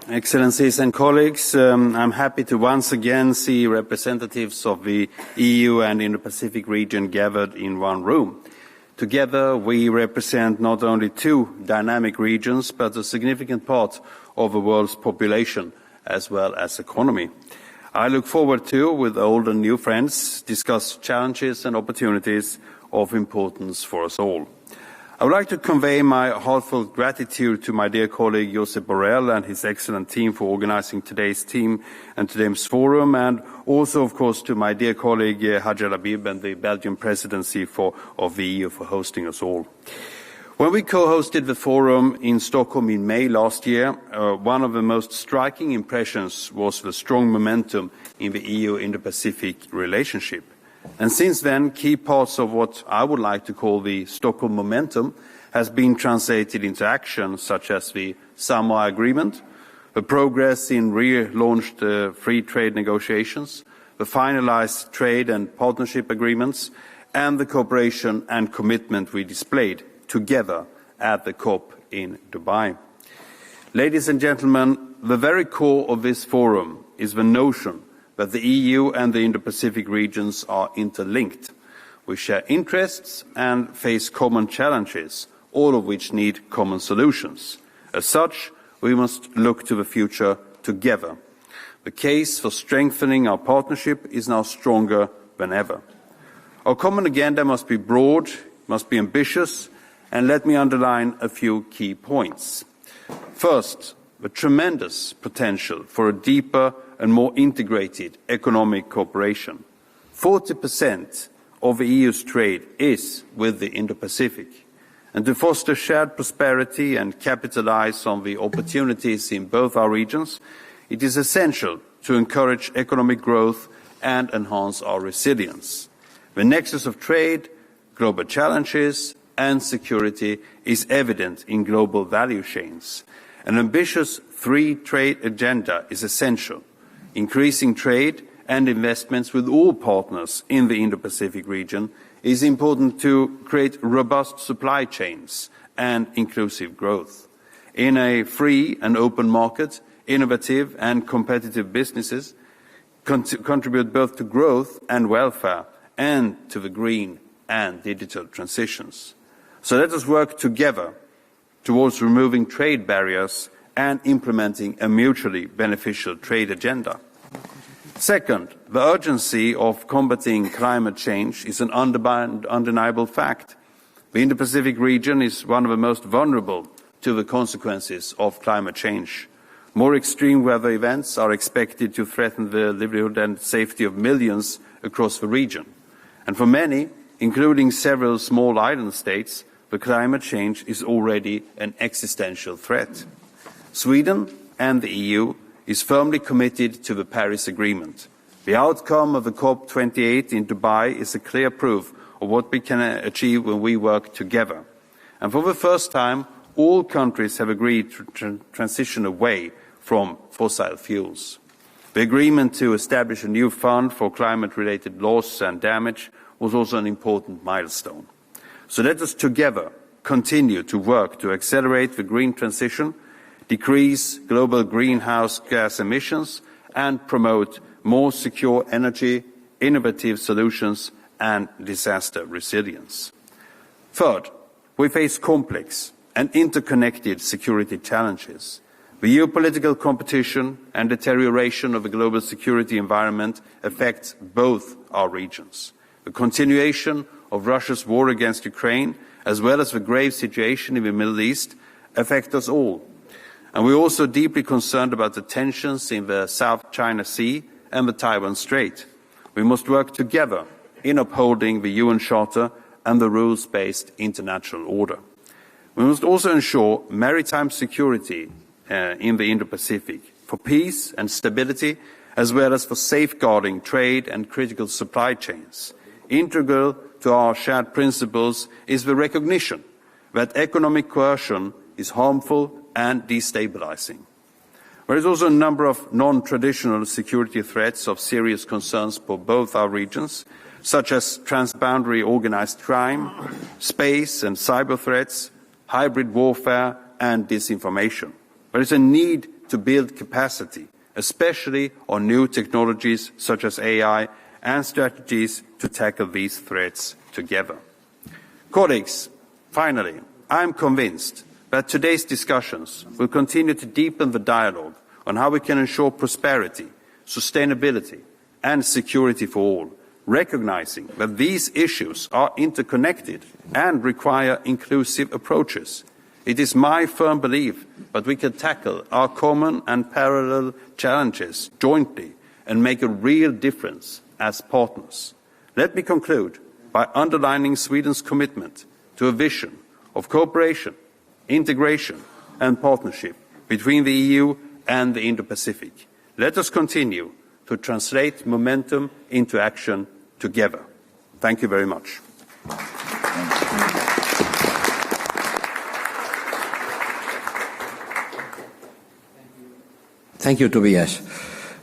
Excellencies and colleagues, I'm happy to once again see representatives of the EU and Indo-Pacific region gathered in one room. Together, we represent not only two dynamic regions, but a significant part of the world's population as well as economy. I look forward to, with old and new friends, discuss challenges and opportunities of importance for us all. I would like to convey my heartfelt gratitude to my dear colleague Josep Borrell and his excellent team for organizing today's today's forum, and also, of course, to my dear colleague Hajar Labib and the Belgian presidency of the EU for hosting us all. When we co-hosted the forum in Stockholm in May last year, one of the most striking impressions was the strong momentum in the EU Indo-Pacific relationship. And since then, key parts of what I would like to call the Stockholm momentum has been translated into action, such as the Samoa Agreement, the progress in relaunched free trade negotiations, the finalized trade and partnership agreements, and the cooperation and commitment we displayed together at the COP in Dubai. Ladies and gentlemen, the very core of this forum is the notion that the EU and the Indo-Pacific regions are interlinked. We share interests and face common challenges, all of which need common solutions. As such, we must look to the future together. The case for strengthening our partnership is now stronger than ever. Our common agenda must be broad, must be ambitious, and let me underline a few key points. First, the tremendous potential for a deeper and more integrated economic cooperation. 40% of the EU's trade is with the Indo-Pacific. And to foster shared prosperity and capitalize on the opportunities in both our regions, it is essential to encourage economic growth and enhance our resilience. The nexus of trade, global challenges, and security is evident in global value chains. An ambitious free trade agenda is essential. Increasing trade and investments with all partners in the Indo-Pacific region is important to create robust supply chains and inclusive growth. In a free and open market, innovative and competitive businesses contribute both to growth and welfare and to the green and digital transitions. So let us work together towards removing trade barriers and implementing a mutually beneficial trade agenda. Second, the urgency of combating climate change is an undeniable fact. The Indo-Pacific region is one of the most vulnerable to the consequences of climate change. More extreme weather events are expected to threaten the livelihood and safety of millions across the region. And for many, including several small island states, the climate change is already an existential threat. Sweden and the EU is firmly committed to the Paris Agreement. The outcome of the COP28 in Dubai is a clear proof of what we can achieve when we work together. And for the first time, all countries have agreed to transition away from fossil fuels. The agreement to establish a new fund for climate-related loss and damage was also an important milestone. So let us together continue to work to accelerate the green transition, decrease global greenhouse gas emissions, and promote more secure energy, innovative solutions, and disaster resilience. Third, we face complex and interconnected security challenges. The geopolitical competition and deterioration of the global security environment affects both our regions. The continuation of Russia's war against Ukraine, as well as the grave situation in the Middle East, affect us all. And we're also deeply concerned about the tensions in the South China Sea and the Taiwan Strait. We must work together in upholding the UN Charter and the rules-based international order. We must also ensure maritime security in the Indo-Pacific for peace and stability, as well as for safeguarding trade and critical supply chains. Integral to our shared principles is the recognition that economic coercion is harmful and destabilizing. There is also a number of non-traditional security threats of serious concerns for both our regions, such as transboundary organized crime, space and cyber threats, hybrid warfare, and disinformation. There is a need to build capacity, especially on new technologies such as AI, and strategies to tackle these threats together. Colleagues, finally, I am convinced that today's discussions will continue to deepen the dialogue on how we can ensure prosperity, sustainability, and security for all, recognizing that these issues are interconnected and require inclusive approaches. It is my firm belief that we can tackle our common and parallel challenges jointly and make a real difference as partners. Let me conclude by underlining Sweden's commitment to a vision of cooperation, integration and partnership between the EU and the Indo-Pacific. Let us continue to translate momentum into action together. Thank you very much. Thank you, Tobias.